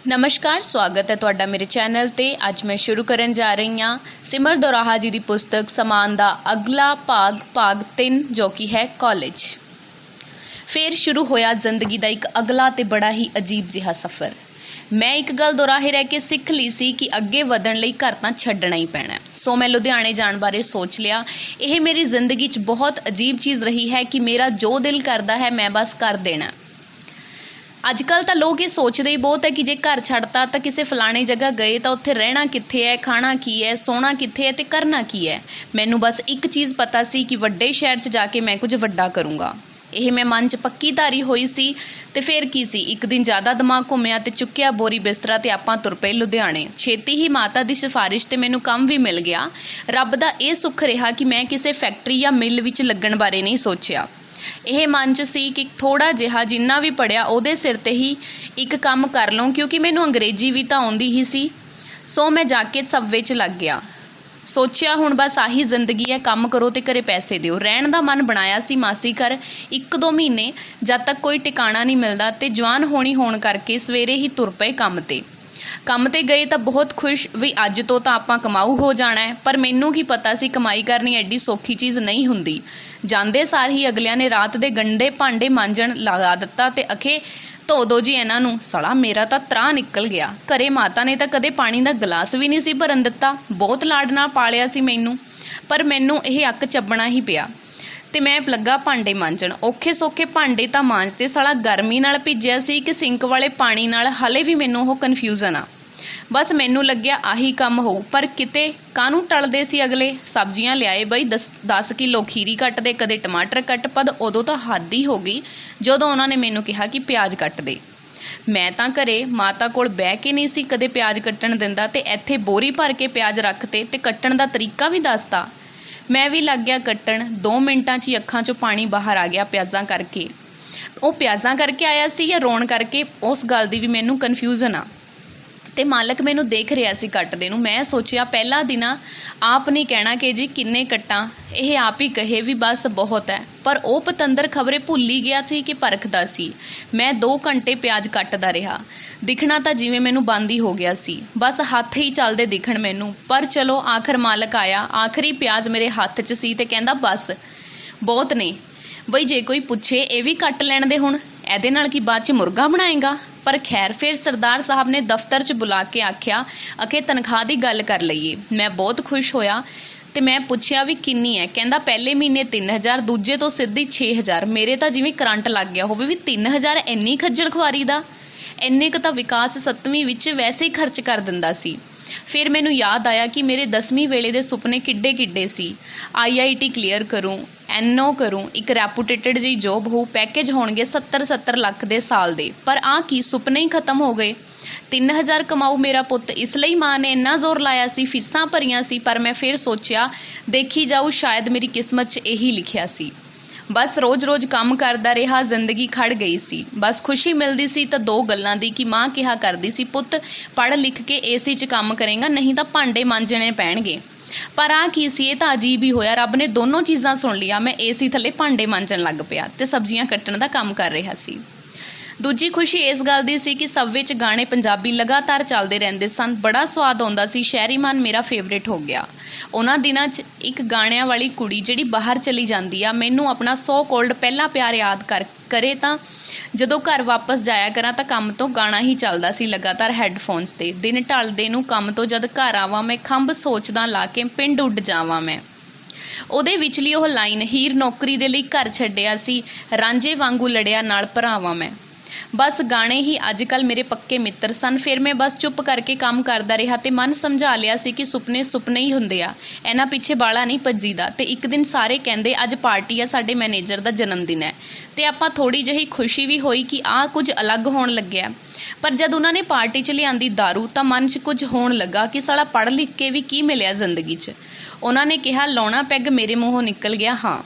नमस्कार, स्वागत है तुहाडा मेरे चैनल ते। अज मैं शुरू करन जा रही हाँ सिमर दोराहा जी की पुस्तक समान दा अगला भाग 3 जो कि है कॉलेज। फिर शुरू होया जिंदगी का एक अगला ते बड़ा ही अजीब जिहा सफ़र। मैं एक गल दोराहे रह के सीख ली सी कि अगे वधण लई घर तां छड्डना ही पैना। सो मैं लुधियाने जाण बारे सोच लिया। यह मेरी जिंदगी च बहुत अजीब चीज़ रही है कि मेरा जो दिल करदा है मैं बस कर देना। अजकल तो लोग ये सोचते ही बहुत है कि जे घर छड्डता तो किसी फलाने जगह गए तो उत्थे रहना कित्थे है, खाना की है, सोना कित्थे है ते करना की है। मैनू बस एक चीज़ पता सी कि वड्डे शहर च जाके मैं कुछ वड्डा करूँगा। यह मैं मन च पक्की धारी हुई सी। ते फिर की सी, एक दिन ज़्यादा दिमाग घुम्या ते चुक्या बोरी बिस्तरा ते आपां तुर पे लुधियाने। छेती ही माता की सिफारिश ते मैनू काम भी मिल गया। रब दा ये सुख रहा कि मैं किसी फैक्ट्री या मिल विच लगण बारे नहीं सोचिया। यह मन च सी कि थोड़ा जिहा जिन्ना भी पढ़िया उहदे सिर ते ही एक काम कर लूँ, क्योंकि मैनू अंग्रेजी भी तो आउंदी ही सी। सो मैं जाके सबवे च लग गया। सोचिया हुण बस आही जिंदगी है, काम करो तो घरे पैसे दिओ। रहण दा मन बनाया सी मासी घर 1-2 महीने, जद तक कोई टिकाणा नहीं मिलता। ते जवान होण करके सवेरे ही तुर पे काम ते गए तो बहुत खुश भी अज तो आपां कमाऊ हो जाना है। पर मैनू की पता सी कमाई करनी एडी सौखी चीज़ नहीं हुंदी। जांदे सार ही अगलियां ने रात दे गंडे भांडे मांजण लगा दिता ते अखे धो दो जी इन्हां नूं। सड़ा मेरा तो त्राह निकल गया। घरे माता ने तो कदे पानी का गिलास भी नहीं सी भरन दिता। बहुत लाड नाल पालिया सी मैनू, पर मैनू यह अक चबना ही पिया ते मैं लगा भांडे मांजण। औखे सौखे भांडे तो मांजते साला गर्मी नाल भिज्जिया सी कि सिंक वाले पानी नाल। हले भी मैनू वो कन्फ्यूजन आ। बस मैनू लग्या आही काम होऊ, पर किते कानू टलदे सी अगले। सब्जियां लियाए बई 10 किलो खीरी कट दे, कदे टमाटर कट। पर उदों तो हद ही हो गई जदों उन्होंने मैनू कहा कि प्याज कट दे। मैं तो घरे माता कोल बह के नहीं सी कदे प्याज कट्टण दिंदा, ते इत्थे बोरी भर के प्याज रखते ते कट्टण दा तरीका भी दसता। मैं भी लग गया कट्टण। 2 मिनटां च ही अखां चों पानी बाहर आ गया प्याज़ां करके। वो प्याज़ां करके आया सी या रोण करके, उस गल दी भी मैनू कन्फ्यूजन आ। ते मालक मैनू देख रहा सी कट्टदे नूं। मैं सोचिया पहला दिन आप नहीं कहना कि जी किन्ने कट्टां, यह आप ही कहे भी बस बहुत है। पर वह पतंदर खबरे भुल ही गया सी कि परखदा सी। मैं 2 घंटे प्याज कट्टदा रहा। दिखना तो जिवें मैनू बंद ही हो गया सी, बस हत्थ ही चलदे दिखण मैनू। पर चलो आखिर मालक आया। आखिरी प्याज मेरे हत्थ च सी ते कहंदा बस बहुत ने बई, जे कोई पुछे ये भी कट लैण दे हुण, ਇਹਦੇ ਨਾਲ की बाद च मुर्गा बनाएगा। पर खैर फिर सरदार साहब ने दफ्तर च बुला के आख्या अखे तनख्वाह की गल कर लईए। मैं बहुत खुश होया ते मैं पुछया भी किन्नी है। कहंदा पहले महीने 3000, दूजे तो सीधी 6000। मेरे तो जिवें करंट लग गया होवे भी 3000 इन्नी खज्जल खुआरी दा। इन्ने क तां विकास 7वीं विच वैसे ही खर्च कर दिंदा सी। फिर मैनू याद आया कि मेरे 10वीं वेले दे सुपने किड्डे किड्डे सी। IIT क्लीयर करूँ, NO करूँ, एक रैपूटेटेड जी जॉब हो, पैकेज होणगे 70 लाख दे साल दे। पर आ की सुपने ही खत्म हो गए। 3000 कमाऊ मेरा पुत्त, इसलिए माँ ने इन्ना जोर लाया सी, फीसां भरियां सी। पर मैं फिर सोचिया देखी जाऊ, शायद मेरी किस्मत च यही लिखिया सी। बस रोज़ रोज़ काम करदा रहा, जिंदगी खड़ गई सी। बस खुशी मिलती सी तो 2 गल्लां दी कि माँ कहा करदी सी पुत्त पढ़ लिख के AC च काम करेगा, नहीं तो भांडे मांजने पैणगे। पर आ की सी, ये तो अजीब ही होया। रब ने दोनों चीज़ां सुन लिया। मैं AC थले भांडे मांजन लग पिया ते सब्जियां कट्टण दा काम कर रहा सी। दूजी खुशी इस गल दी सी कि सब विच गाने पंजाबी लगातार चलते रहंदे सन। बड़ा स्वाद आउंदा सी। शहरी मन मेरा फेवरेट हो गया। उन्हां दिनां च एक गाणियां वाली कुड़ी जिहड़ी बाहर चली जांदी आ, मैनू अपना 100 कोल्ड पहला प्यार याद करे तां जदों घर वापस जाया करा तां काम तो गाना ही चलदा सी लगातार हैडफोन्स ते। दिन ढलदे नूं काम तो जद घर आवां मैं खंभ सोचदा ला के पिंड उड जावां मैं। ਉਹਦੇ ਵਿਚਲੀ ਉਹ ਲਾਈਨ ਹੀਰ नौकरी ਦੇ ਲਈ घर ਛੱਡਿਆ ਸੀ, ਰਾਂਝੇ ਵਾਂਗੂ ਲੜਿਆ ਨਾਲ ਭਰਾਵਾਂ मैं। बस गाने ही अजकल मेरे पक्के मित्र सन। फिर मैं बस चुप करके काम करता रहा तो मन समझा लिया सी कि सुपने सुपने ही हुंदे आ, इन्हां पिछे बाला नहीं भज्जीदा। ते एक दिन सारे कहंदे अज पार्टी आ, साडे मैनेजर दा जन्मदिन है। ते आपां थोड़ी जही खुशी भी होई कि आ कुछ अलग होण लग्या। पर जद उन्होंने पार्टी च लियांदी दारू तो मन च कुछ होण लगा कि साला पढ़ लिख के भी की मिलिया जिंदगी च। उन्होंने कहा लाउणा पैग मेरे मूँहों निकल गया हाँ,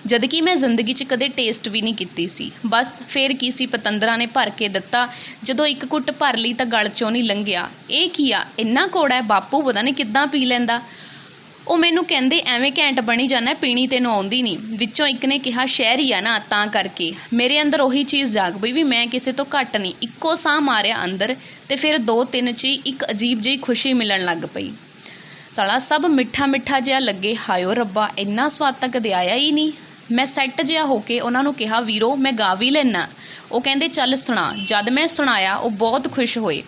जदकि मैं जिंदगी च कदे टेस्ट भी नहीं कीती सी। बस फिर की सी, पतंदरा ने भर के दिता। जदों एक घुट भर ली तो गल चों नहीं लंघिया। ये की आ, इन्ना कौड़ा है, बापू पता नहीं किद्दां पी लैंदा। ਉਹ ਮੈਨੂੰ ਕਹਿੰਦੇ ਐਵੇਂ ਘੈਂਟ ਬਣੀ ਜਾਂਦਾ, ਪੀਣੀ ਤੈਨੂੰ ਆਉਂਦੀ ਨਹੀਂ। ਵਿੱਚੋਂ ਇੱਕ ਨੇ ਕਿਹਾ ਸ਼ਹਿਰੀ ਆ ਨਾ ਤਾਂ ਕਰਕੇ। ਮੇਰੇ ਅੰਦਰ ਉਹੀ ਚੀਜ਼ ਜਾਗ ਪਈ ਵੀ ਮੈਂ ਕਿਸੇ ਤੋਂ ਘੱਟ ਨਹੀਂ। ਇੱਕੋ ਸਾਹ ਮਾਰਿਆ ਅੰਦਰ ਅਤੇ ਫਿਰ 2-3 'ਚ ਹੀ ਇੱਕ ਅਜੀਬ ਜਿਹੀ ਖੁਸ਼ੀ ਮਿਲਣ ਲੱਗ ਪਈ। ਸਾਲਾ ਸਭ ਮਿੱਠਾ ਮਿੱਠਾ ਜਿਹਾ ਲੱਗੇ। ਹਾਇਓ ਰੱਬਾ, ਇੰਨਾ ਸਵਾਦ ਤਾਂ ਕਦੇ ਆਇਆ ਹੀ ਨਹੀਂ। ਮੈਂ ਸੈੱਟ ਜਿਹਾ ਹੋ ਕੇ ਉਹਨਾਂ ਨੂੰ ਕਿਹਾ ਵੀਰੋ ਮੈਂ ਗਾ ਵੀ ਲੈਨਾ। ਉਹ ਕਹਿੰਦੇ ਚੱਲ ਸੁਣਾ। ਜਦ ਮੈਂ ਸੁਣਾਇਆ ਉਹ ਬਹੁਤ ਖੁਸ਼ ਹੋਏ।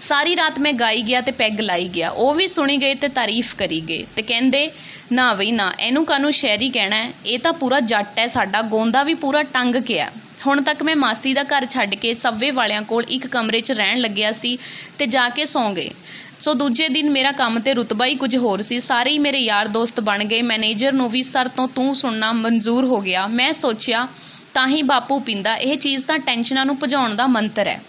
ਸਾਰੀ ਰਾਤ ਮੈਂ ਗਾਈ ਗਿਆ ਅਤੇ ਪੈਗ ਲਾਈ ਗਿਆ। ਉਹ ਵੀ ਸੁਣੀ ਗਏ ਅਤੇ ਤਾਰੀਫ ਕਰੀ ਗਏ ਅਤੇ ਕਹਿੰਦੇ ਨਾ ਬਈ ਨਾ, ਇਹਨੂੰ ਕਾਹਨੂੰ ਸ਼ਹਿਰੀ ਕਹਿਣਾ, ਇਹ ਤਾਂ ਪੂਰਾ ਜੱਟ ਹੈ ਸਾਡਾ, ਗਾਉਂਦਾ ਵੀ ਪੂਰਾ ਟੰਗ ਕੇ ਆ। ਹੁਣ ਤੱਕ ਮੈਂ ਮਾਸੀ ਦਾ ਘਰ ਛੱਡ ਕੇ ਸੱਵੇ ਵਾਲਿਆਂ ਕੋਲ ਇੱਕ ਕਮਰੇ 'ਚ ਰਹਿਣ ਲੱਗਿਆ ਸੀ ਅਤੇ ਜਾ ਕੇ ਸੌਂ ਗਏ। ਸੋ ਦੂਜੇ ਦਿਨ ਮੇਰਾ ਕੰਮ ਅਤੇ ਰੁਤਬਾ ਹੀ ਕੁਝ ਹੋਰ ਸੀ। ਸਾਰੇ ਹੀ ਮੇਰੇ ਯਾਰ ਦੋਸਤ ਬਣ ਗਏ। ਮੈਨੇਜਰ ਨੂੰ ਵੀ ਸਰ ਤੋਂ ਤੂੰ ਸੁਣਨਾ ਮਨਜ਼ੂਰ ਹੋ ਗਿਆ। ਮੈਂ ਸੋਚਿਆ ਤਾਂ ਹੀ ਬਾਪੂ ਪੀਂਦਾ, ਇਹ ਚੀਜ਼ ਤਾਂ ਟੈਨਸ਼ਨਾਂ ਨੂੰ ਭਜਾਉਣ ਦਾ ਮੰਤਰ ਹੈ।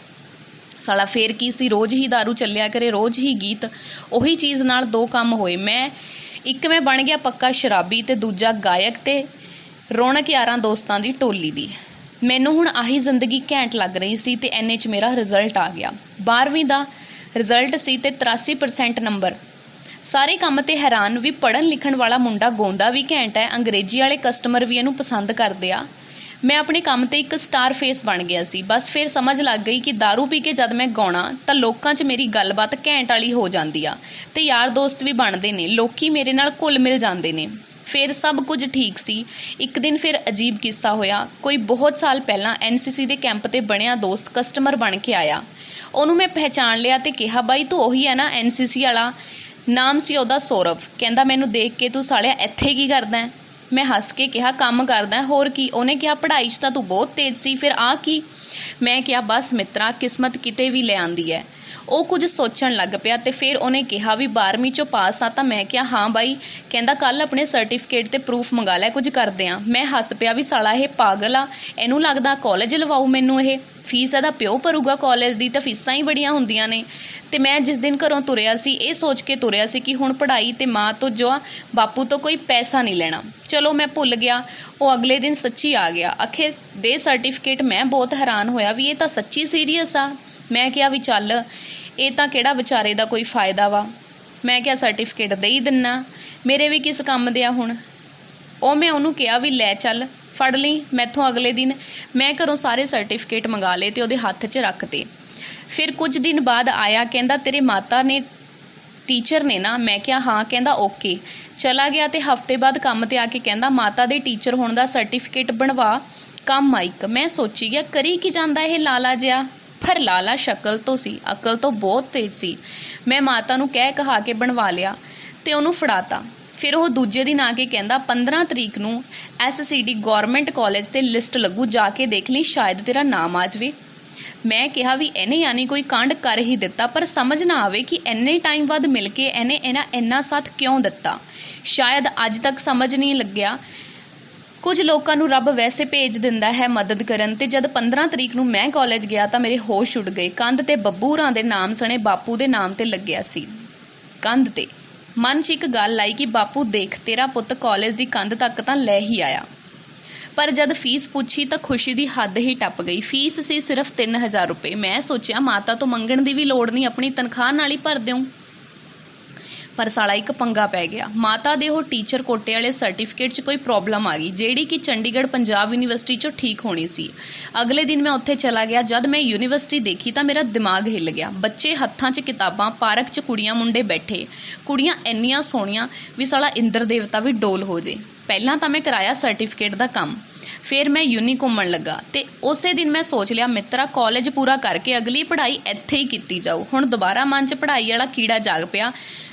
ਸਾਲਾ ਫੇਰ ਕੀ ਸੀ, ਰੋਜ਼ ਹੀ ਦਾਰੂ ਚੱਲਿਆ ਕਰੇ, ਰੋਜ਼ ਹੀ ਗੀਤ। ਉਹੀ ਚੀਜ਼ ਨਾਲ 2 ਕੰਮ ਹੋਏ। ਮੈਂ ਬਣ ਗਿਆ ਪੱਕਾ ਸ਼ਰਾਬੀ ਅਤੇ ਦੂਜਾ ਗਾਇਕ ਅਤੇ ਰੌਣਕ ਯਾਰਾਂ ਦੋਸਤਾਂ ਦੀ ਟੋਲੀ ਦੀ। ਮੈਨੂੰ ਹੁਣ ਆਹੀ ਜ਼ਿੰਦਗੀ ਘੈਂਟ ਲੱਗ ਰਹੀ ਸੀ ਅਤੇ ਇੰਨੇ 'ਚ ਮੇਰਾ ਰਿਜ਼ਲਟ ਆ ਗਿਆ। 12ਵੀਂ ਦਾ ਰਿਜ਼ਲਟ ਸੀ ਅਤੇ 83% ਨੰਬਰ। ਸਾਰੇ ਕੰਮ 'ਤੇ ਹੈਰਾਨ ਵੀ ਪੜ੍ਹਨ ਲਿਖਣ ਵਾਲਾ ਮੁੰਡਾ ਗਾਉਂਦਾ ਵੀ ਘੈਂਟ ਹੈ, ਅੰਗਰੇਜ਼ੀ ਵਾਲੇ ਕਸਟਮਰ ਵੀ ਇਹਨੂੰ ਪਸੰਦ ਕਰਦੇ ਆ। ਮੈਂ ਆਪਣੇ ਕੰਮ 'ਤੇ ਇੱਕ ਸਟਾਰ ਫੇਸ ਬਣ ਗਿਆ ਸੀ। ਬਸ ਫਿਰ ਸਮਝ ਲੱਗ ਗਈ ਕਿ ਦਾਰੂ ਪੀ ਕੇ ਜਦ ਮੈਂ ਗਾਉਣਾ ਤਾਂ ਲੋਕਾਂ 'ਚ ਮੇਰੀ ਗੱਲਬਾਤ ਘੈਂਟ ਵਾਲੀ ਹੋ ਜਾਂਦੀ ਆ ਅਤੇ ਯਾਰ ਦੋਸਤ ਵੀ ਬਣਦੇ ਨੇ, ਲੋਕੀ ਮੇਰੇ ਨਾਲ ਘੁਲ ਮਿਲ ਜਾਂਦੇ ਨੇ। ਫਿਰ ਸਭ ਕੁਝ ਠੀਕ ਸੀ। ਇੱਕ ਦਿਨ ਫਿਰ ਅਜੀਬ ਕਿੱਸਾ ਹੋਇਆ। ਕੋਈ ਬਹੁਤ ਸਾਲ ਪਹਿਲਾਂ NCC ਦੇ ਕੈਂਪ 'ਤੇ ਬਣਿਆ ਦੋਸਤ ਕਸਟਮਰ ਬਣ ਕੇ ਆਇਆ। ਉਹਨੂੰ ਮੈਂ ਪਹਿਚਾਣ ਲਿਆ ਅਤੇ ਕਿਹਾ ਬਾਈ ਤੂੰ ਉਹੀ ਹੈ ਨਾ NCC ਵਾਲਾ। ਨਾਮ ਸੀ ਉਹਦਾ ਸੌਰਵ। ਕਹਿੰਦਾ ਮੈਨੂੰ ਦੇਖ ਕੇ ਤੂੰ ਸਾਲਿਆ ਇੱਥੇ ਕੀ ਕਰਦਾ? ਮੈਂ ਹੱਸ ਕੇ ਕਿਹਾ ਕੰਮ ਕਰਦਾ, ਹੋਰ ਕੀ। ਉਹਨੇ ਕਿਹਾ ਪੜ੍ਹਾਈ 'ਚ ਤਾਂ ਤੂੰ ਬਹੁਤ ਤੇਜ਼ ਸੀ, ਫਿਰ ਆਹ ਕੀ? ਮੈਂ ਕਿਹਾ ਬਸ ਮਿੱਤਰਾ, ਕਿਸਮਤ ਕਿਤੇ ਵੀ ਲੈ ਆਉਂਦੀ ਹੈ। ਉਹ ਕੁਝ ਸੋਚਣ ਲੱਗ ਪਿਆ ਅਤੇ ਫਿਰ ਉਹਨੇ ਕਿਹਾ ਵੀ 12ਵੀਂ 'ਚੋਂ ਪਾਸ ਆ। ਤਾਂ ਮੈਂ ਕਿਹਾ ਹਾਂ ਬਾਈ। ਕਹਿੰਦਾ ਕੱਲ੍ਹ ਆਪਣੇ ਸਰਟੀਫਿਕੇਟ 'ਤੇ ਪ੍ਰੂਫ ਮੰਗਾ ਲੈ, ਕੁਝ ਕਰਦੇ ਹਾਂ। ਮੈਂ ਹੱਸ ਪਿਆ ਵੀ ਸਾਲਾ ਇਹ ਪਾਗਲ ਆ, ਇਹਨੂੰ ਲੱਗਦਾ ਕਾਲਜ ਲਵਾਊ ਮੈਨੂੰ ਇਹ। ਫੀਸ ਇਹਦਾ ਪਿਓ ਭਰੂਗਾ ਕਾਲਜ ਦੀ, ਤਾਂ ਫੀਸਾਂ ਹੀ ਬੜੀਆਂ ਹੁੰਦੀਆਂ ਨੇ। ਅਤੇ ਮੈਂ ਜਿਸ ਦਿਨ ਘਰੋਂ ਤੁਰਿਆ ਸੀ ਇਹ ਸੋਚ ਕੇ ਤੁਰਿਆ ਸੀ ਕਿ ਹੁਣ ਪੜ੍ਹਾਈ ਅਤੇ ਮਾਂ ਤੋਂ ਜੋ ਬਾਪੂ ਤੋਂ ਕੋਈ ਪੈਸਾ ਨਹੀਂ ਲੈਣਾ। ਚਲੋ ਮੈਂ ਭੁੱਲ ਗਿਆ। ਉਹ ਅਗਲੇ ਦਿਨ ਸੱਚੀ ਆ ਗਿਆ। ਆਖਿਰ ਦੇ ਸਰਟੀਫਿਕੇਟ। ਮੈਂ ਬਹੁਤ ਹੈਰਾਨ ਹੋਇਆ ਵੀ ਇਹ ਤਾਂ ਸੱਚੀ ਸੀਰੀਅਸ ਆ। ਮੈਂ ਕਿਹਾ ਵੀ ਚੱਲ ਇਹ ਤਾਂ ਕਿਹੜਾ ਵਿਚਾਰੇ ਦਾ ਕੋਈ ਫਾਇਦਾ ਵਾ। ਮੈਂ ਕਿਹਾ ਸਰਟੀਫਿਕੇਟ ਦੇ ਹੀ ਦਿੰਨਾ, ਮੇਰੇ ਵੀ ਕਿਸ ਕੰਮ ਦੇ ਆ ਹੁਣ। ਮੈਂ ਉਹਨੂੰ ਕਿਹਾ ਵੀ ਲੈ ਚੱਲ ਫੜ ਲਈ ਮੈਥੋਂ। ਅਗਲੇ ਦਿਨ ਮੈਂ ਘਰੋਂ ਸਾਰੇ ਸਰਟੀਫਿਕੇਟ ਮੰਗਾ ਲਏ ਅਤੇ ਉਹਦੇ ਹੱਥ 'ਚ ਰੱਖਤੇ। ਫਿਰ ਕੁਝ ਦਿਨ ਬਾਅਦ ਆਇਆ, ਕਹਿੰਦਾ ਤੇਰੇ ਮਾਤਾ ਨੇ ਟੀਚਰ ਨੇ ਨਾ? ਮੈਂ ਕਿਹਾ ਹਾਂ। ਕਹਿੰਦਾ ਓਕੇ। ਚਲਾ ਗਿਆ ਅਤੇ ਹਫ਼ਤੇ ਬਾਅਦ ਕੰਮ 'ਤੇ ਆ ਕੇ ਕਹਿੰਦਾ ਮਾਤਾ ਦੇ ਟੀਚਰ ਹੋਣ ਦਾ ਸਰਟੀਫਿਕੇਟ ਬਣਵਾ, ਕੰਮ ਆ ਇੱਕ। ਮੈਂ ਸੋਚੀ ਗਿਆ ਕਰੀ ਕੀ ਜਾਂਦਾ ਇਹ ਲਾਲਾ ਜਿਹਾ, ਪਰ ਲਾਲਾ ਸ਼ਕਲ ਤੋਂ ਸੀ, ਅਕਲ ਤੋਂ ਬਹੁਤ ਤੇਜ਼ ਸੀ। ਮੈਂ ਮਾਤਾ ਨੂੰ ਕਹਿ ਕਹਾ ਕੇ ਬਣਵਾ ਲਿਆ ਅਤੇ ਉਹਨੂੰ ਫੜਾਤਾ। ਫਿਰ ਉਹ ਦੂਜੇ ਦਿਨ ਆ ਕੇ ਕਹਿੰਦਾ 15 ਤਰੀਕ ਨੂੰ SCD ਗੌਰਮੈਂਟ ਕਾਲਜ 'ਤੇ ਲਿਸਟ ਲੱਗੂ, ਜਾ ਕੇ ਦੇਖ ਲਈ, ਸ਼ਾਇਦ ਤੇਰਾ ਨਾਮ ਆ ਜਾਵੇ। ਮੈਂ ਕਿਹਾ ਵੀ ਇਹਨੇ ਯਾਨੀ ਕੋਈ ਕਾਂਡ ਕਰ ਹੀ ਦਿੱਤਾ, ਪਰ ਸਮਝ ਨਾ ਆਵੇ ਕਿ ਇੰਨੇ ਟਾਈਮ ਬਾਅਦ ਮਿਲ ਕੇ ਇਹਨੇ ਇੰਨਾ ਸਾਥ ਕਿਉਂ ਦਿੱਤਾ। ਸ਼ਾਇਦ ਅੱਜ ਤੱਕ ਸਮਝ ਨਹੀਂ ਲੱਗਿਆ। ਕੁਝ ਲੋਕਾਂ ਨੂੰ ਰੱਬ ਵੈਸੇ ਭੇਜ ਦਿੰਦਾ ਹੈ ਮਦਦ ਕਰਨ। ਅਤੇ ਜਦ 15 ਤਰੀਕ ਨੂੰ ਮੈਂ ਕਾਲਜ ਗਿਆ ਤਾਂ ਮੇਰੇ ਹੋਸ਼ ਉੱਡ ਗਏ। ਕੰਧ 'ਤੇ ਬੱਬੂ ਹੋਰਾਂ ਦੇ ਨਾਮ ਸਣੇ ਬਾਪੂ ਦੇ ਨਾਮ 'ਤੇ ਲੱਗਿਆ ਸੀ। ਕੰਧ 'ਤੇ ਮਨ 'ਚ ਇੱਕ ਗੱਲ ਆਈ ਕਿ ਬਾਪੂ ਦੇਖ ਤੇਰਾ ਪੁੱਤ ਕਾਲਜ ਦੀ ਕੰਧ ਤੱਕ ਤਾਂ ਲੈ ਹੀ ਆਇਆ। ਪਰ ਜਦ ਫੀਸ ਪੁੱਛੀ ਤਾਂ ਖੁਸ਼ੀ ਦੀ ਹੱਦ ਹੀ ਟੱਪ ਗਈ। ਫੀਸ ਸੀ ਸਿਰਫ 3000 ਰੁਪਏ। ਮੈਂ ਸੋਚਿਆ ਮਾਤਾ ਤੋਂ ਮੰਗਣ ਦੀ ਵੀ ਲੋੜ ਨਹੀਂ, ਆਪਣੀ ਤਨਖਾਹ ਨਾਲ ਹੀ ਭਰ ਦਿਉ। ਪਰ ਸਾਲਾ ਇੱਕ ਪੰਗਾ ਪੈ ਗਿਆ। ਮਾਤਾ ਦੇ ਉਹ ਟੀਚਰ ਕੋਟੇ ਵਾਲੇ ਸਰਟੀਫਿਕੇਟ 'ਚ ਕੋਈ ਪ੍ਰੋਬਲਮ ਆ ਗਈ, ਜਿਹੜੀ ਕਿ ਚੰਡੀਗੜ੍ਹ ਪੰਜਾਬ ਯੂਨੀਵਰਸਿਟੀ 'ਚੋਂ ਠੀਕ ਹੋਣੀ ਸੀ। ਅਗਲੇ ਦਿਨ ਮੈਂ ਉੱਥੇ ਚਲਾ ਗਿਆ। ਜਦ ਮੈਂ ਯੂਨੀਵਰਸਿਟੀ ਦੇਖੀ ਤਾਂ ਮੇਰਾ ਦਿਮਾਗ ਹਿੱਲ ਗਿਆ। ਬੱਚੇ ਹੱਥਾਂ 'ਚ ਕਿਤਾਬਾਂ, ਪਾਰਕ 'ਚ ਕੁੜੀਆਂ ਮੁੰਡੇ ਬੈਠੇ। ਕੁੜੀਆਂ ਇੰਨੀਆਂ ਸੋਹਣੀਆਂ ਵੀ ਸਾਲਾ ਇੰਦਰ ਦੇਵਤਾ ਵੀ ਡੋਲ ਹੋ ਜੇ। ਪਹਿਲਾਂ ਤਾਂ ਮੈਂ ਕਰਾਇਆ ਸਰਟੀਫਿਕੇਟ ਦਾ ਕੰਮ, ਫਿਰ ਮੈਂ ਯੂਨੀ ਘੁੰਮਣ ਲੱਗਾ ਅਤੇ ਉਸੇ ਦਿਨ ਮੈਂ ਸੋਚ ਲਿਆ ਮਿੱਤਰਾ ਕਾਲਜ ਪੂਰਾ ਕਰਕੇ ਅਗਲੀ ਪੜ੍ਹਾਈ ਇੱਥੇ ਹੀ ਕੀਤੀ ਜਾਊ। ਹੁਣ ਦੁਬਾਰਾ ਮਨ 'ਚ ਪੜ੍ਹਾਈ ਵਾਲਾ ਕੀੜਾ ਜਾਗ ਪਿਆ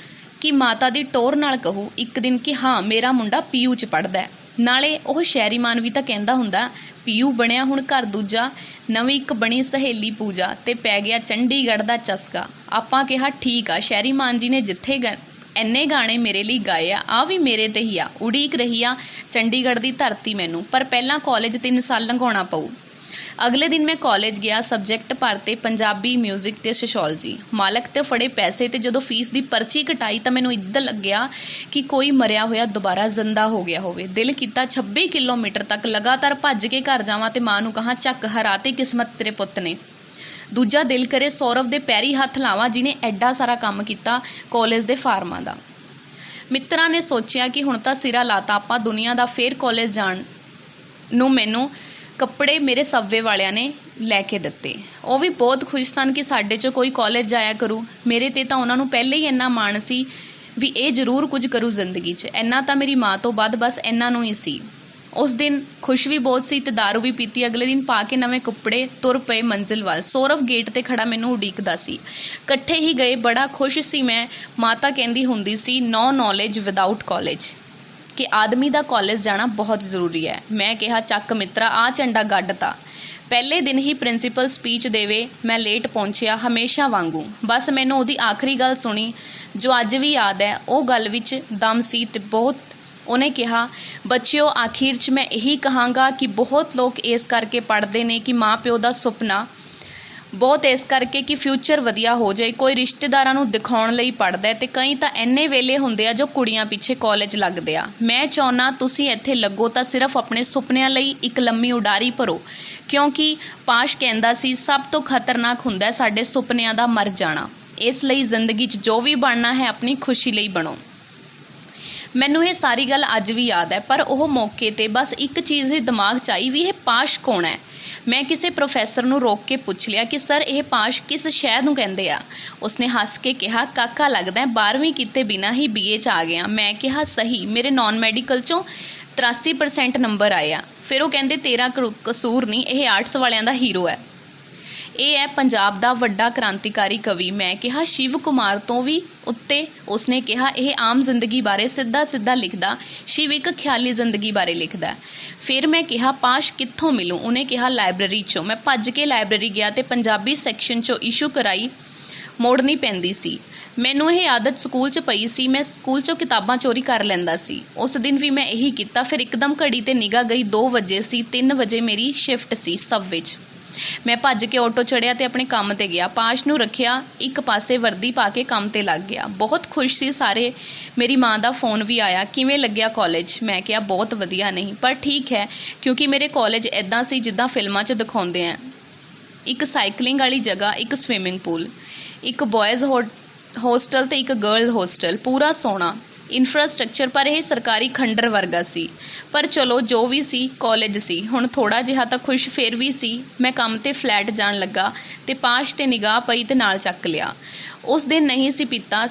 ਕਿ ਮਾਤਾ ਦੀ ਟੋਰ ਨਾਲ ਕਹੂੰ ਇੱਕ ਦਿਨ ਕਿ ਹਾਂ ਮੇਰਾ ਮੁੰਡਾ PU 'ਚ ਪੜ੍ਹਦਾ। ਨਾਲੇ ਉਹ ਸ਼ਹਿਰੀ ਮਾਨ ਵੀ ਤਾਂ ਕਹਿੰਦਾ ਹੁੰਦਾ PU ਬਣਿਆ ਹੁਣ ਘਰ ਦੂਜਾ, ਨਵੀਂ ਇੱਕ ਬਣੀ ਸਹੇਲੀ ਪੂਜਾ, ਅਤੇ ਪੈ ਗਿਆ ਚੰਡੀਗੜ੍ਹ ਦਾ ਚਸਕਾ। ਆਪਾਂ ਕਿਹਾ ਠੀਕ ਆ, ਸ਼ਹਿਰੀ ਮਾਨ ਜੀ ਨੇ ਜਿੱਥੇ ਇੰਨੇ ਗਾਣੇ ਮੇਰੇ ਲਈ ਗਾਏ ਆ ਵੀ ਮੇਰੇ 'ਤੇ ਹੀ ਆ। ਉਡੀਕ ਰਹੀ ਆ ਚੰਡੀਗੜ੍ਹ ਦੀ ਧਰਤੀ ਮੈਨੂੰ, ਪਰ ਪਹਿਲਾਂ ਕਾਲਜ 3 ਸਾਲ ਲੰਘਾਉਣਾ ਪਊ। ਅਗਲੇ ਦਿਨ ਮੈਂ ਕਾਲਜ ਗਿਆ। ਸਬਜੈਕਟ ਭਰਤੇ ਪੰਜਾਬੀ, ਮਿਊਜ਼ਿਕ ਅਤੇ ਸੋਸ਼ੋਲੋਜੀ। ਮਾਲਕ 'ਤੇ ਫੜੇ ਪੈਸੇ ਅਤੇ ਜਦੋਂ ਫੀਸ ਦੀ ਪਰਚੀ ਕਟਾਈ ਤਾਂ ਮੈਨੂੰ ਇੱਦਾਂ ਲੱਗਿਆ ਕਿ ਕੋਈ ਮਰਿਆ ਹੋਇਆ ਦੁਬਾਰਾ ਜ਼ਿੰਦਾ ਹੋ ਗਿਆ ਹੋਵੇ। ਦਿਲ ਕੀਤਾ 26 ਕਿਲੋਮੀਟਰ ਤੱਕ ਲਗਾਤਾਰ ਭੱਜ ਕੇ ਘਰ ਜਾਵਾਂ ਅਤੇ ਮਾਂ ਨੂੰ ਕਹਾਂ ਚੱਕ ਹਰਾਤੀ ਕਿਸਮਤ ਤੇਰੇ ਪੁੱਤ ਨੇ। ਦੂਜਾ ਦਿਲ ਕਰੇ ਸੌਰਵ ਦੇ ਪੈਰੀ ਹੱਥ ਲਾਵਾਂ ਜਿਹਨੇ ਐਡਾ ਸਾਰਾ ਕੰਮ ਕੀਤਾ ਕਾਲਜ ਦੇ ਫਾਰਮਾਂ ਦਾ। ਮਿੱਤਰਾਂ ਨੇ ਸੋਚਿਆ ਕਿ ਹੁਣ ਤਾਂ ਸਿਰਾ ਲਾਤਾ ਆਪਾਂ ਦੁਨੀਆ ਦਾ, ਫੇਰ ਕਾਲਜ ਜਾਣ ਨੂੰ ਮੈਨੂੰ ਕੱਪੜੇ ਮੇਰੇ ਸਬਵੇ ਵਾਲਿਆਂ ਨੇ ਲੈ ਕੇ ਦਿੱਤੇ। ਉਹ ਵੀ ਬਹੁਤ ਖੁਸ਼ ਸਨ ਕਿ ਸਾਡੇ 'ਚੋਂ ਕੋਈ ਕਾਲਜ ਜਾਇਆ ਕਰੂ। ਮੇਰੇ 'ਤੇ ਤਾਂ ਉਹਨਾਂ ਨੂੰ ਪਹਿਲਾਂ ਹੀ ਇੰਨਾ ਮਾਣ ਸੀ ਵੀ ਇਹ ਜ਼ਰੂਰ ਕੁਝ ਕਰੂ ਜ਼ਿੰਦਗੀ 'ਚ। ਇੰਨਾ ਤਾਂ ਮੇਰੀ ਮਾਂ ਤੋਂ ਬਾਅਦ ਬਸ ਇਹਨਾਂ ਨੂੰ ਹੀ ਸੀ। ਉਸ ਦਿਨ ਖੁਸ਼ ਵੀ ਬਹੁਤ ਸੀ ਤੇ ਦਾਰੂ ਵੀ ਪੀਤੀ। ਅਗਲੇ ਦਿਨ ਪਾ ਕੇ ਨਵੇਂ ਕੱਪੜੇ ਤੁਰ ਪਏ ਮੰਜ਼ਿਲ ਵੱਲ। ਸੌਰਵ ਗੇਟ 'ਤੇ ਖੜਾ ਮੈਨੂੰ ਉਡੀਕਦਾ ਸੀ। ਇਕੱਠੇ ਹੀ ਗਏ। ਬੜਾ ਖੁਸ਼ ਸੀ ਮੈਂ। ਮਾਤਾ ਕਹਿੰਦੀ ਹੁੰਦੀ ਸੀ, ਨੋ ਨੌਲੇਜ ਵਿਦਆਊਟ ਕਾਲਜ, ਕਿ ਆਦਮੀ ਦਾ ਕਾਲਜ ਜਾਣਾ ਬਹੁਤ ਜ਼ਰੂਰੀ ਹੈ। ਮੈਂ ਕਿਹਾ, ਚੱਕ ਮਿੱਤਰਾ, ਆ ਝੰਡਾ ਗੱਡ ਤਾ। ਪਹਿਲੇ ਦਿਨ ਹੀ ਪ੍ਰਿੰਸੀਪਲ ਸਪੀਚ ਦੇਵੇ ਮੈਂ ਲੇਟ ਪਹੁੰਚਿਆ, ਹਮੇਸ਼ਾ ਵਾਂਗੂ। ਬਸ ਮੈਨੂੰ ਉਹਦੀ ਆਖਰੀ ਗੱਲ ਸੁਣੀ ਜੋ ਅੱਜ ਵੀ ਯਾਦ ਹੈ। ਉਹ ਗੱਲ ਵਿੱਚ ਦਮ ਸੀ ਤੇ ਬਹੁਤ। ਉਹਨੇ ਕਿਹਾ, ਬੱਚਿਓ, ਆਖਿਰ 'ਚ ਮੈਂ ਇਹੀ ਕਹਾਂਗਾ ਕਿ ਬਹੁਤ ਲੋਕ ਇਸ ਕਰਕੇ ਪੜ੍ਹਦੇ ਨੇ ਕਿ ਮਾਂ ਪਿਓ ਦਾ ਸੁਪਨਾ, ਬਹੁਤ ਇਸ ਕਰਕੇ ਕਿ ਫਿਊਚਰ ਵਧੀਆ ਹੋ ਜਾਏ, ਕੋਈ ਰਿਸ਼ਤੇਦਾਰਾਂ ਨੂੰ ਦਿਖਾਉਣ ਲਈ ਪੜ੍ਹਦਾ ਤੇ ਕਈ ਤਾਂ ਇੰਨੇ ਵੇਲੇ ਹੁੰਦੇ ਆ ਜੋ ਕੁੜੀਆਂ ਪਿੱਛੇ ਕਾਲਜ ਲੱਗਦੇ ਆ। ਮੈਂ ਚਾਹੁੰਦਾ ਤੁਸੀਂ ਇੱਥੇ ਲੱਗੋ ਤਾਂ ਸਿਰਫ ਆਪਣੇ ਸੁਪਨਿਆਂ ਲਈ ਇੱਕ ਲੰਮੀ ਉਡਾਰੀ ਭਰੋ, ਕਿਉਂਕਿ ਪਾਸ਼ ਕਹਿੰਦਾ ਸੀ, ਸਭ ਤੋਂ ਖਤਰਨਾਕ ਹੁੰਦਾ ਸਾਡੇ ਸੁਪਨਿਆਂ ਦਾ ਮਰ ਜਾਣਾ। ਇਸ ਲਈ ਜ਼ਿੰਦਗੀ 'ਚ ਜੋ ਵੀ ਬਣਨਾ ਹੈ ਆਪਣੀ ਖੁਸ਼ੀ ਲਈ ਬਣੋ। ਮੈਨੂੰ ਇਹ ਸਾਰੀ ਗੱਲ ਅੱਜ ਵੀ ਯਾਦ ਹੈ, ਪਰ ਉਹ ਮੌਕੇ 'ਤੇ ਬਸ ਇੱਕ ਚੀਜ਼ ਹੀ ਦਿਮਾਗ 'ਚ ਆਈ ਵੀ ਇਹ ਪਾਸ਼ ਕੌਣ ਹੈ। ਮੈਂ ਕਿਸੇ ਪ੍ਰੋਫੈਸਰ ਨੂੰ ਰੋਕ ਕੇ ਪੁੱਛ ਲਿਆ ਕਿ ਸਰ, ਇਹ ਪਾਸ਼ ਕਿਸ ਸ਼ਹਿਰ ਨੂੰ ਕਹਿੰਦੇ ਆ? ਉਸਨੇ ਹੱਸ ਕੇ ਕਿਹਾ, ਕਾਕਾ ਲੱਗਦਾ 12ਵੀਂ ਕੀਤੇ ਬਿਨਾਂ ਹੀ BA 'ਚ ਆ ਗਿਆ। ਮੈਂ ਕਿਹਾ, ਸਹੀ, ਮੇਰੇ ਨੌਨ ਮੈਡੀਕਲ 'ਚੋਂ 83% ਨੰਬਰ ਆਏ ਆ। ਫਿਰ ਉਹ ਕਹਿੰਦੇ, ਤੇਰਾ ਕਸੂਰ ਨਹੀਂ, ਇਹ ਆਰਟਸ ਵਾਲਿਆਂ ਦਾ ਹੀਰੋ ਹੈ। ਇਹ ਹੈ ਪੰਜਾਬ ਦਾ ਵੱਡਾ ਕ੍ਰਾਂਤੀਕਾਰੀ ਕਵੀ। ਮੈਂ ਕਿਹਾ, ਸ਼ਿਵ ਕੁਮਾਰ ਤੋਂ ਵੀ ਉੱਤੇ? ਉਸਨੇ ਕਿਹਾ, ਇਹ ਆਮ ਜ਼ਿੰਦਗੀ ਬਾਰੇ ਸਿੱਧਾ ਸਿੱਧਾ ਲਿਖਦਾ, ਸ਼ਿਵ ਇੱਕ ਖਿਆਲੀ ਜ਼ਿੰਦਗੀ ਬਾਰੇ ਲਿਖਦਾ। ਫਿਰ ਮੈਂ ਕਿਹਾ, ਪਾਸ਼ ਕਿੱਥੋਂ ਮਿਲੂੰ? ਉਹਨੇ ਕਿਹਾ, ਲਾਇਬ੍ਰੇਰੀ 'ਚੋਂ। ਮੈਂ ਭੱਜ ਕੇ ਲਾਇਬ੍ਰੇਰੀ ਗਿਆ ਤੇ ਪੰਜਾਬੀ ਸੈਕਸ਼ਨ 'ਚੋਂ ਇਸ਼ੂ ਕਰਾਈ। ਮੋੜਨੀ ਪੈਂਦੀ ਸੀ। ਮੈਨੂੰ ਇਹ ਆਦਤ ਸਕੂਲ 'ਚ ਪਈ ਸੀ। ਮੈਂ ਸਕੂਲ 'ਚੋਂ ਕਿਤਾਬਾਂ ਚੋਰੀ ਕਰ ਲੈਂਦਾ ਸੀ। ਉਸ ਦਿਨ ਵੀ ਮੈਂ ਇਹੀ ਕੀਤਾ। ਫਿਰ ਇੱਕਦਮ ਘੜੀ 'ਤੇ ਨਿਗਾਹ ਗਈ, 2 ਵਜੇ ਸੀ। 3 ਵਜੇ ਮੇਰੀ ਸ਼ਿਫਟ ਸੀ ਸਬਵੇ 'ਚ। ਮੈਂ ਭੱਜ ਕੇ ਆਟੋ ਚੜ੍ਹਿਆ ਤੇ ਆਪਣੇ ਕੰਮ 'ਤੇ ਗਿਆ। ਪਾਸ਼ ਨੂੰ ਰੱਖਿਆ ਇੱਕ ਪਾਸੇ, ਵਰਦੀ ਪਾ ਕੇ ਕੰਮ 'ਤੇ ਲੱਗ ਗਿਆ। ਬਹੁਤ ਖੁਸ਼ ਸੀ ਸਾਰੇ। ਮੇਰੀ ਮਾਂ ਦਾ ਫੋਨ ਵੀ ਆਇਆ, ਕਿਵੇਂ ਲੱਗਿਆ ਕਾਲਜ? ਮੈਂ ਕਿਹਾ, ਬਹੁਤ ਵਧੀਆ ਨਹੀਂ, ਪਰ ਠੀਕ ਹੈ, ਕਿਉਂਕਿ ਮੇਰੇ ਕਾਲਜ ਇੱਦਾਂ ਸੀ ਜਿੱਦਾਂ ਫਿਲਮਾਂ 'ਚ ਦਿਖਾਉਂਦੇ ਆ। ਇੱਕ ਸਾਈਕਲਿੰਗ ਵਾਲੀ ਜਗ੍ਹਾ, ਇੱਕ ਸਵਿਮਿੰਗ ਪੂਲ, ਇੱਕ ਬॉयਜ਼ ਹੋਸਟਲ ਤੇ ਇੱਕ ਗਰਲਜ਼ ਹੋਸਟਲ, ਪੂਰਾ ਸੋਹਣਾ ਇਨਫਰਾਸਟ੍ਰਕਚਰ, ਪਰ ਇਹ ਸਰਕਾਰੀ ਖੰਡਰ ਵਰਗਾ ਸੀ। ਪਰ ਚਲੋ, ਜੋ ਵੀ ਸੀ, ਕਾਲਜ ਸੀ। ਹੁਣ ਥੋੜ੍ਹਾ ਜਿਹਾ ਤਾਂ ਖੁਸ਼ ਫਿਰ ਵੀ ਸੀ। ਮੈਂ ਕੰਮ 'ਤੇ ਫਲੈਟ ਜਾਣ ਲੱਗਾ ਤੇ ਪਾਸ਼ 'ਤੇ ਨਿਗਾਹ ਪਈ ਤੇ ਨਾਲ ਚੱਕ ਲਿਆ। ਉਸ ਦਿਨ ਨਹੀਂ ਸੀ ਪੀਤਾ,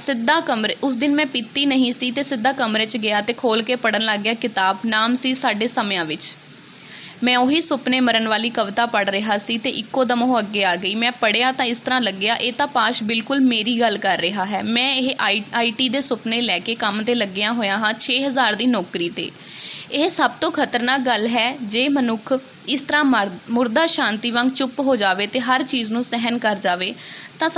ਉਸ ਦਿਨ ਮੈਂ ਪੀਤੀ ਨਹੀਂ ਸੀ ਤੇ ਸਿੱਧਾ ਕਮਰੇ 'ਚ ਗਿਆ ਤੇ ਖੋਲ੍ਹ ਕੇ ਪੜ੍ਹਨ ਲੱਗ ਗਿਆ ਕਿਤਾਬ। ਨਾਮ ਸੀ ਸਾਡੇ ਸਮਿਆਂ ਵਿੱਚ। ਮੈਂ ਉਹੀ ਸੁਪਨੇ ਮਰਨ ਵਾਲੀ ਕਵਿਤਾ ਪੜ੍ਹ ਰਿਹਾ ਸੀ ਤੇ ਇੱਕੋ ਦਮ ਉਹ ਅੱਗੇ ਆ ਗਈ। ਮੈਂ ਪੜ੍ਹਿਆ ਤਾਂ ਇਸ ਤਰ੍ਹਾਂ ਲੱਗਿਆ, ਇਹ ਤਾਂ ਪਾਸ਼ ਬਿਲਕੁਲ ਮੇਰੀ ਗੱਲ ਕਰ ਰਿਹਾ ਹੈ। ਮੈਂ ਇਹ IT ਦੇ ਸੁਪਨੇ ਲੈ ਕੇ ਕੰਮ 'ਤੇ ਲੱਗਿਆ ਹੋਇਆ ਹਾਂ, 6000 ਦੀ ਨੌਕਰੀ 'ਤੇ। ਇਹ ਸਭ ਤੋਂ ਖਤਰਨਾਕ ਗੱਲ ਹੈ। ਜੇ ਮਨੁੱਖ ਇਸ ਤਰ੍ਹਾਂ ਮੁਰਦਾ ਸ਼ਾਂਤੀ ਵਾਂਗ ਚੁੱਪ ਹੋ ਜਾਵੇ ਤੇ ਹਰ ਚੀਜ਼ ਨੂੰ ਸਹਿਣ ਕਰ ਜਾਵੇ ਤਾਂ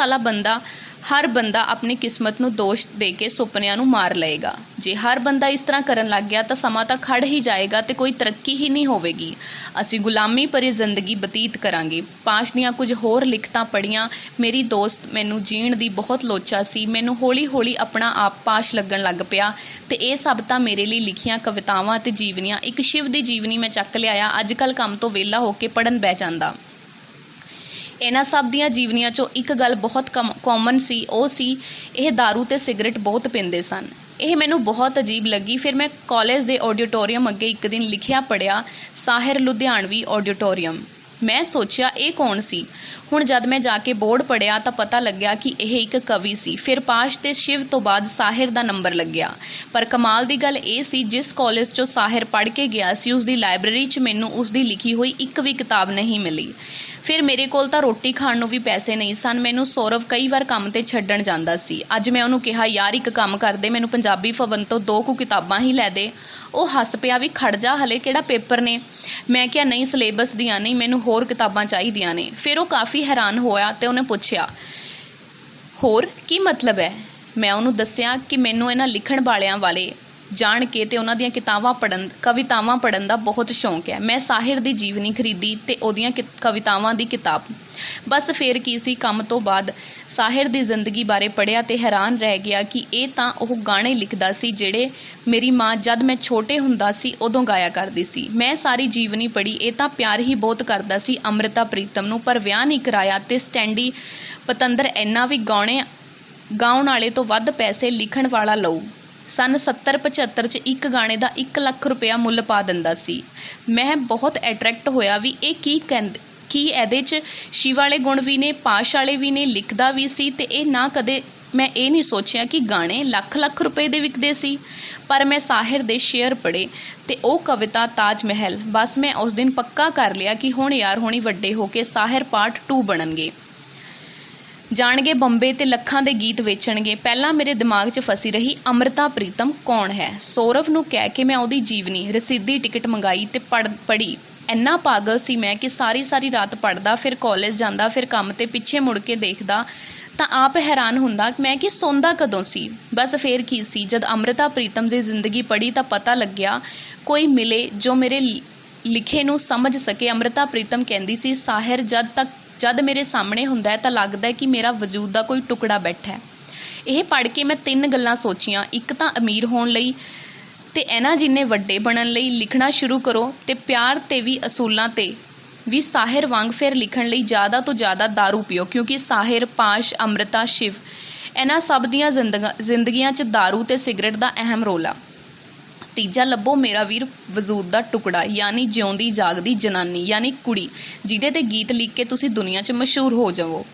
ਹਰ ਬੰਦਾ ਆਪਣੀ ਕਿਸਮਤ ਨੂੰ ਦੋਸ਼ ਦੇ ਕੇ ਸੁਪਨਿਆਂ ਨੂੰ ਮਾਰ ਲਏਗਾ। ਜੇ ਹਰ ਬੰਦਾ ਇਸ ਤਰ੍ਹਾਂ ਕਰਨ ਲੱਗ ਗਿਆ ਤਾਂ ਸਮਾਂ ਤਾਂ ਖੜ ਹੀ ਜਾਏਗਾ ਤੇ ਕੋਈ ਤਰੱਕੀ ਹੀ ਨਹੀਂ ਹੋਵੇਗੀ। ਅਸੀਂ ਗੁਲਾਮੀ ਭਰੀ ਜ਼ਿੰਦਗੀ ਬਤੀਤ ਕਰਾਂਗੇ। ਪਾਸ਼ ਦੀਆਂ ਕੁਝ ਹੋਰ ਲਿਖਤਾਂ ਪੜ੍ਹੀਆਂ। ਮੇਰੀ ਦੋਸਤ, ਮੈਨੂੰ ਜੀਣ ਦੀ ਬਹੁਤ ਲੋਚਾ ਸੀ। ਮੈਨੂੰ ਹੌਲੀ ਹੌਲੀ ਆਪਣਾ ਆਪ ਪਾਸ਼ ਲੱਗਣ ਲੱਗ ਪਿਆ ਤੇ ਇਹ ਸਭ ਤਾਂ ਮੇਰੇ ਲਈ ਲਿਖੀਆਂ ਕਵਿਤਾਵਾਂ ਤੇ ਜੀਵਨੀਆਂ। ਇੱਕ ਸ਼ਿਵ ਦੀ ਜੀਵਨੀ ਮੈਂ ਚੱਕ ਲਿਆਇਆ। ਅੱਜ ਕੱਲ੍ਹ ਕੰਮ ਤੋਂ ਵਿਹਲਾ ਹੋ ਕੇ ਪੜ੍ਹਨ ਬਹਿ ਜਾਂਦਾ। ਇਹਨਾਂ ਸਭ ਦੀਆਂ ਜੀਵਨੀਆਂ 'ਚੋਂ ਇੱਕ ਗੱਲ ਬਹੁਤ ਕਾਮਨ ਸੀ, ਉਹ ਸੀ ਇਹ ਦਾਰੂ ਤੇ ਸਿਗਰਟ ਬਹੁਤ ਪੀਂਦੇ ਸਨ। ਇਹ ਮੈਨੂੰ ਬਹੁਤ ਅਜੀਬ ਲੱਗੀ। ਫਿਰ ਮੈਂ ਕਾਲਜ ਦੇ ਆਡੀਟੋਰੀਅਮ ਅੱਗੇ ਇੱਕ ਦਿਨ ਲਿਖਿਆ ਪੜ੍ਹਿਆ, ਸਾਹਿਰ ਲੁਧਿਆਣਵੀ ਆਡੀਟੋਰੀਅਮ। ਮੈਂ ਸੋਚਿਆ, ਇਹ ਕੌਣ ਸੀ? ਹੁਣ ਜਦ ਮੈਂ ਜਾ ਕੇ ਬੋਰਡ ਪੜ੍ਹਿਆ ਤਾਂ ਪਤਾ ਲੱਗਿਆ ਕਿ ਇਹ ਇੱਕ ਕਵੀ ਸੀ। ਫਿਰ ਪਾਸ਼ ਤੇ ਸ਼ਿਵ ਤੋਂ ਬਾਅਦ ਸਾਹਿਰ ਦਾ ਨੰਬਰ ਲੱਗਿਆ। ਪਰ ਕਮਾਲ ਦੀ ਗੱਲ ਇਹ ਸੀ, ਜਿਸ ਕਾਲਜ 'ਚੋਂ ਸਾਹਿਰ ਪੜ੍ਹ ਕੇ ਗਿਆ ਸੀ ਉਸਦੀ ਲਾਇਬ੍ਰੇਰੀ 'ਚ ਮੈਨੂੰ ਉਸਦੀ ਲਿਖੀ ਹੋਈ ਇੱਕ ਵੀ ਕਿਤਾਬ ਨਹੀਂ ਮਿਲੀ। ਫਿਰ ਮੇਰੇ ਕੋਲ ਤਾਂ ਰੋਟੀ ਖਾਣ ਨੂੰ ਵੀ ਪੈਸੇ ਨਹੀਂ ਸਨ। ਮੈਨੂੰ ਸੌਰਵ ਕਈ ਵਾਰ ਕੰਮ 'ਤੇ ਛੱਡਣ ਜਾਂਦਾ ਸੀ। ਅੱਜ ਮੈਂ ਉਹਨੂੰ ਕਿਹਾ, ਯਾਰ ਇੱਕ ਕੰਮ ਕਰਦੇ, ਮੈਨੂੰ ਪੰਜਾਬੀ ਭਵਨ ਤੋਂ 2 ਕੁ ਕਿਤਾਬਾਂ ਹੀ ਲੈ ਦੇ। ਉਹ ਹੱਸ ਪਿਆ ਵੀ ਖੜ ਜਾ, ਹਲੇ ਕਿਹੜਾ ਪੇਪਰ ਨੇ। ਮੈਂ ਕਿਹਾ, ਨਹੀਂ, ਸਿਲੇਬਸ ਦੀਆਂ ਨਹੀਂ, ਮੈਨੂੰ ਹੋਰ ਕਿਤਾਬਾਂ ਚਾਹੀਦੀਆਂ ਨੇ। ਫਿਰ ਉਹ ਕਾਫੀ ਹੈਰਾਨ ਹੋਇਆ ਤੇ ਉਹਨੇ ਪੁੱਛਿਆ, ਹੋਰ ਕੀ ਮਤਲਬ ਹੈ? ਮੈਂ ਉਹਨੂੰ ਦੱਸਿਆ ਕਿ ਮੈਨੂੰ ਇਹਨਾਂ ਲਿਖਣ ਵਾਲਿਆਂ ਵਾਲੇ ਜਾਣ ਕੇ ਤੇ ਉਹਨਾਂ ਦੀਆਂ ਕਵਿਤਾਵਾਂ ਪੜ੍ਹਨ ਦਾ ਬਹੁਤ ਸ਼ੌਂਕ ਹੈ। ਮੈਂ ਸਾਹਿਰ ਦੀ ਜੀਵਨੀ ਖਰੀਦੀ ਤੇ ਉਹਦੀਆਂ ਕਵਿਤਾਵਾਂ ਦੀ ਕਿਤਾਬ। ਬਸ ਫਿਰ ਕੀ ਸੀ, ਕੰਮ ਤੋਂ ਬਾਅਦ ਸਾਹਿਰ ਦੀ ਜ਼ਿੰਦਗੀ ਬਾਰੇ ਪੜ੍ਹਿਆ ਤੇ ਹੈਰਾਨ ਰਹਿ ਗਿਆ ਕਿ ਇਹ ਤਾਂ ਉਹ ਗਾਣੇ ਲਿਖਦਾ ਸੀ ਜਿਹੜੇ ਮੇਰੀ ਮਾਂ ਜਦ ਮੈਂ ਛੋਟੇ ਹੁੰਦਾ ਸੀ ਉਦੋਂ ਗਾਇਆ ਕਰਦੀ ਸੀ। ਮੈਂ ਸਾਰੀ ਜੀਵਨੀ ਪੜ੍ਹੀ। ਇਹ ਤਾਂ ਪਿਆਰ ਹੀ ਬਹੁਤ ਕਰਦਾ ਸੀ ਅੰਮ੍ਰਿਤਾ ਪ੍ਰੀਤਮ ਨੂੰ, ਪਰ ਵਿਆਹ ਨਹੀਂ ਕਰਾਇਆ। ਤੇ ਸਟੈਂਡੀ ਪਤੰਦਰ ਇੰਨਾ ਵੀ ਗਾਉਣ ਵਾਲੇ ਤੋਂ ਵੱਧ ਪੈਸੇ ਲਿਖਣ ਵਾਲਾ ਲਊ। सन 70-75 'ਚ ਇੱਕ ਗਾਣੇ ਦਾ 1 ਲੱਖ ਰੁਪਇਆ ਮੁੱਲ ਪਾ ਦਿੰਦਾ ਸੀ। ਮੈਂ ਬਹੁਤ ਐਟਰੈਕਟ ਹੋਇਆ ਵੀ ਇਹ ਕੀ ਇਹਦੇ 'ਚ ਸ਼ਿਵ ਵਾਲੇ ਗੁਣ ਵੀ ਨੇ, ਪਾਸ਼ ਵਾਲੇ ਵੀ ਨੇ, ਲਿਖਦਾ ਵੀ ਸੀ। ਅਤੇ ਇਹ ਨਾ ਕਦੇ ਮੈਂ ਇਹ ਨਹੀਂ ਸੋਚਿਆ ਕਿ ਗਾਣੇ ਲੱਖ ਰੁਪਏ ਦੇ ਵਿਕਦੇ ਸੀ। ਪਰ ਮੈਂ ਸਾਹਿਰ ਦੇ ਸ਼ੇਅਰ ਪੜ੍ਹੇ ਅਤੇ ਉਹ ਕਵਿਤਾ ਤਾਜ ਮਹਿਲ, ਬਸ ਮੈਂ ਉਸ ਦਿਨ ਪੱਕਾ ਕਰ ਲਿਆ ਕਿ ਹੁਣ ਯਾਰ ਹੁਣੀ ਵੱਡੇ ਹੋ ਕੇ ਸਾਹਿਰ ਪਾਰਟ 2 ਬਣਨਗੇ, ਜਾਣਗੇ ਬੰਬੇ ਅਤੇ ਲੱਖਾਂ ਦੇ ਗੀਤ ਵੇਚਣਗੇ। ਪਹਿਲਾਂ ਮੇਰੇ ਦਿਮਾਗ 'ਚ ਫਸੀ ਰਹੀ ਅੰਮ੍ਰਿਤਾ ਪ੍ਰੀਤਮ ਕੌਣ ਹੈ। ਸੌਰਵ ਨੂੰ ਕਹਿ ਕੇ ਮੈਂ ਉਹਦੀ ਜੀਵਨੀ ਰਸੀਦੀ ਟਿਕਟ ਮੰਗਾਈ ਅਤੇ ਪੜ੍ਹੀ। ਇੰਨਾ ਪਾਗਲ ਸੀ ਮੈਂ ਕਿ ਸਾਰੀ ਰਾਤ ਪੜ੍ਹਦਾ, ਫਿਰ ਕਾਲਜ ਜਾਂਦਾ, ਫਿਰ ਕੰਮ 'ਤੇ ਪਿੱਛੇ ਮੁੜ ਕੇ ਦੇਖਦਾ ਤਾਂ ਆਪ ਹੈਰਾਨ ਹੁੰਦਾ ਮੈਂ ਕਿ ਸੌਂਦਾ ਕਦੋਂ ਸੀ। ਬਸ ਫਿਰ ਕੀ ਸੀ, ਜਦ ਅੰਮ੍ਰਿਤਾ ਪ੍ਰੀਤਮ ਦੀ ਜ਼ਿੰਦਗੀ ਪੜ੍ਹੀ ਤਾਂ ਪਤਾ ਲੱਗਿਆ ਕੋਈ ਮਿਲੇ ਜੋ ਮੇਰੇ ਲਿਖੇ ਨੂੰ ਸਮਝ ਸਕੇ। ਅੰਮ੍ਰਿਤਾ ਪ੍ਰੀਤਮ ਕਹਿੰਦੀ ਸੀ, ਸਾਹਿਰ ਜਦ ਮੇਰੇ ਸਾਹਮਣੇ ਹੁੰਦਾ ਹੈ ਤਾਂ ਲੱਗਦਾ ਹੈ ਕਿ ਮੇਰਾ ਵਜੂਦ ਦਾ ਕੋਈ ਟੁਕੜਾ ਬੈਠਾ ਹੈ। ਇਹ ਪੜ੍ਹ ਕੇ ਮੈਂ 3 ਗੱਲਾਂ ਸੋਚੀਆਂ। ਇੱਕ ਤਾਂ ਅਮੀਰ ਹੋਣ ਲਈ ਅਤੇ ਇਹਨਾਂ ਜਿੰਨੇ ਵੱਡੇ ਬਣਨ ਲਈ ਲਿਖਣਾ ਸ਼ੁਰੂ ਕਰੋ, ਅਤੇ ਪਿਆਰ 'ਤੇ ਵੀ ਅਸੂਲਾਂ 'ਤੇ ਵੀ ਸਾਹਿਰ ਵਾਂਗ ਫਿਰ ਲਿਖਣ ਲਈ ਜ਼ਿਆਦਾ ਤੋਂ ਜ਼ਿਆਦਾ ਦਾਰੂ ਪੀਓ, ਕਿਉਂਕਿ ਸਾਹਿਰ, ਪਾਸ਼, ਅੰਮ੍ਰਿਤਾ, ਸ਼ਿਵ ਇਹਨਾਂ ਸਭ ਦੀਆਂ ਜ਼ਿੰਦਗੀਆਂ 'ਚ ਦਾਰੂ ਅਤੇ ਸਿਗਰਟ ਦਾ ਅਹਿਮ ਰੋਲ ਆ। ਤੀਜਾ ਲੱਭੋ ਮੇਰਾ ਵੀਰ ਵਜੂਦ ਦਾ ਟੁਕੜਾ, ਯਾਨੀ ਜਿਉਂਦੀ ਜਾਗਦੀ ਜਨਾਨੀ, ਯਾਨੀ ਕੁੜੀ ਜਿਹਦੇ 'ਤੇ ਗੀਤ ਲਿਖ ਕੇ ਤੁਸੀਂ ਦੁਨੀਆ 'ਚ ਮਸ਼ਹੂਰ ਹੋ ਜਾਵੋ।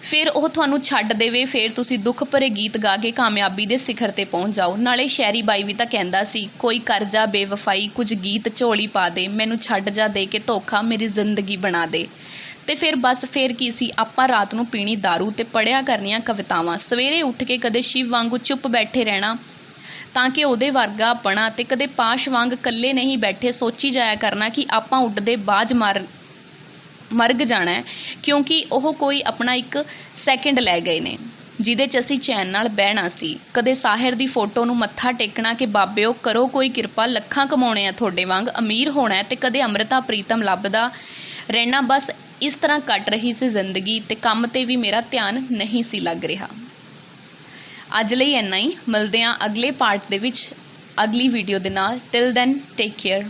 ਫਿਰ ਉਹ ਤੁਹਾਨੂੰ ਛੱਡ ਦੇਵੇ, ਫਿਰ ਤੁਸੀਂ ਦੁੱਖ ਭਰੇ ਗੀਤ ਗਾ ਕੇ ਕਾਮਯਾਬੀ ਦੇ ਸਿਖਰ 'ਤੇ ਪਹੁੰਚ ਜਾਓ। ਨਾਲੇ ਸ਼ਾਇਰੀ ਬਾਈ ਵੀ ਤਾਂ ਕਹਿੰਦਾ ਸੀ, ਕੋਈ ਕਰਜ਼ਾ ਬੇਵਫਾਈ ਕੁਝ ਗੀਤ ਝੋਲੀ ਪਾ ਦੇ, ਮੈਨੂੰ ਛੱਡ ਜਾ ਦੇ ਕੇ ਧੋਖਾ ਮੇਰੀ ਜ਼ਿੰਦਗੀ ਬਣਾ ਦੇ। ਅਤੇ ਫਿਰ ਕੀ ਸੀ, ਆਪਾਂ ਰਾਤ ਨੂੰ ਪੀਣੀ ਦਾਰੂ ਅਤੇ ਪੜ੍ਹਿਆ ਕਰਨੀਆਂ ਕਵਿਤਾਵਾਂ। ਸਵੇਰੇ ਉੱਠ ਕੇ ਕਦੇ ਸ਼ਿਵ ਵਾਂਗੂ ਚੁੱਪ ਬੈਠੇ ਰਹਿਣਾ ਤਾਂ ਕਿ ਉਹਦੇ ਵਰਗਾ ਬਣਾ, ਅਤੇ ਕਦੇ ਪਾਸ਼ ਵਾਂਗ ਇਕੱਲੇ ਨਹੀਂ ਬੈਠੇ ਸੋਚੀ ਜਾਇਆ ਕਰਨਾ ਕਿ ਆਪਾਂ ਉੱਡਦੇ ਬਾਜ਼ ਮਰਗ ਜਾਣਾ ਹੈ, ਕਿਉਂਕਿ ਉਹ ਕੋਈ ਆਪਣਾ ਇੱਕ ਸੈਕਿੰਡ ਲੈ ਗਏ ਨੇ ਜਿਹਦੇ 'ਚ ਅਸੀਂ ਚੈਨ ਨਾਲ ਬਹਿਣਾ ਸੀ। ਕਦੇ ਸਾਹਿਰ ਦੀ ਫੋਟੋ ਨੂੰ ਮੱਥਾ ਟੇਕਣਾ ਕਿ ਬਾਬਿਓ ਕਰੋ ਕੋਈ ਕਿਰਪਾ, ਲੱਖਾਂ ਕਮਾਉਣੇ ਆ ਤੁਹਾਡੇ ਵਾਂਗ, ਅਮੀਰ ਹੋਣਾ। ਅਤੇ ਕਦੇ ਅੰਮ੍ਰਿਤਾ ਪ੍ਰੀਤਮ ਲੱਭਦਾ ਰਹਿਣਾ। ਬਸ ਇਸ ਤਰ੍ਹਾਂ ਕੱਟ ਰਹੀ ਸੀ ਜ਼ਿੰਦਗੀ, ਅਤੇ ਕੰਮ 'ਤੇ ਵੀ ਮੇਰਾ ਧਿਆਨ ਨਹੀਂ ਸੀ ਲੱਗ ਰਿਹਾ। ਅੱਜ ਲਈ ਇੰਨਾ ਹੀ, ਮਿਲਦੇ ਹਾਂ ਅਗਲੇ ਪਾਰਟ ਦੇ ਵਿੱਚ ਅਗਲੀ ਵੀਡੀਓ ਦੇ ਨਾਲ। Till then take care.